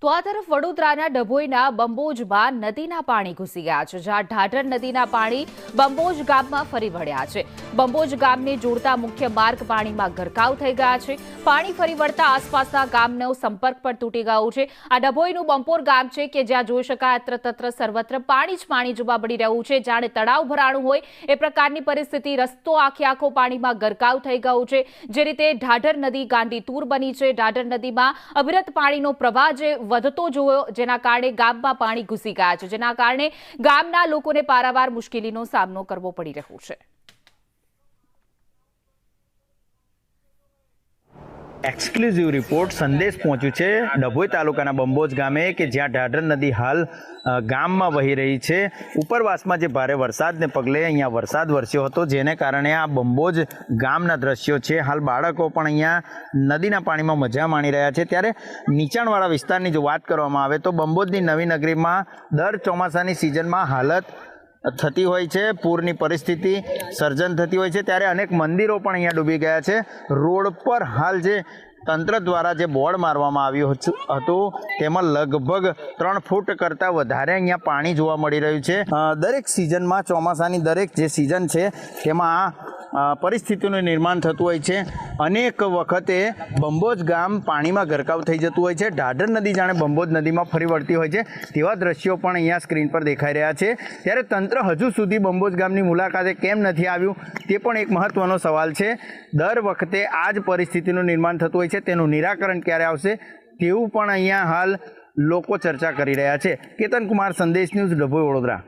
તો આ તરફ વડોદરાના ડભોઈના બંબોજમાં નદીના પાણી ઘૂસી ગયા છે, જ્યાં ઢાઢર નદીના પાણી બંબોજ ગામમાં ફરી વળ્યા છે। બંબોજ ગામને જોડતા મુખ્ય માર્ગ પાણીમાં ગરકાવ થઈ ગયા છે। પાણી ફરી વળતા આસપાસના ગામનો સંપર્ક પણ તૂટી ગયો છે। આ ડભોઈનું બંપોર ગામ છે કે જ્યાં જોઈ શકાય અત્ર તત્ર સર્વત્ર પાણી જ પાણી જોવા મળી રહ્યું છે, જાણે તળાવ ભરાણું હોય એ પ્રકારની પરિસ્થિતિ। રસ્તો આખો પાણીમાં ગરકાવ થઈ ગયો છે। જે રીતે ઢાઢર નદી ગાંડી તૂર બની છે, ઢાઢર નદીમાં અવિરત પાણીનો પ્રવાહ જે વધતો જોયો, જેના કારણે ગામમાં પાણી ઘૂસી ગયા છે, જેના કારણે ગામના લોકોને પારાવાર મુશ્કેલીનો સામનો કરવો પડી રહ્યો છે। एक्सक्लूसिव रिपोर्ट संदेश पहुंच्यु छे डभोई तालुकाना बंबोज गामे के ज्यां ढाढर नदी हाल गाम में वही रही है। उपरवास में भारे वरसाद ने पगले अहींया वरसाद वरस्यो हतो, जेने कारणे आ बंबोज गामना दृश्यो छे। हाल बाळको पण अहींया नदीना पाणीमां मजा माणी रह्या छे। त्यारे नीचाणवाळा विस्तारनी जो वात करवामां आवे तो बंबोजनी नवी नगरीमां दर ચોમાસાની सीजनमां हालत थती होय छे, पूरनी परिस्थिति सर्जन थती होय छे। त्यारे अनेक मंदिरों पण अहींया डूबी गया छे। रोड पर हाल जे तंत्र द्वारा जे बोर्ड मारवामां आव्युं हतुं तेमां लगभग 3 फूट करता वधारे अहींया पाणी जोवा मळी रह्युं छे। दरेक सीजनमां ચોમાસાની दरेक जे सीजन छे तेमां परिस्थितिओनुं निर्माण थतुं होय छे। अनेक वखते बंबोज गाम पाणीमां गरकाव थई जतुं होय छे। ढाढर नदी जाणे बंबोज नदीमां फरी वळती होय छे तेवा दृश्यो पण अहींया स्क्रीन पर देखाई रह्या छे। त्यारे तंत्र हजू सुधी बंबोज गामनी मुलाकाते केम नथी आव्युं ते पण एक महत्वनो सवाल छे। दर वखते आ ज परिस्थितिनुं निर्माण थतुं होय छे, तेनुं निराकरण क्यारे आवशे तेवुं पण अहींया हाल लोको चर्चा करी रह्या छे। केतन कुमार, संदेश न्यूज, डभोई, वडोदरा।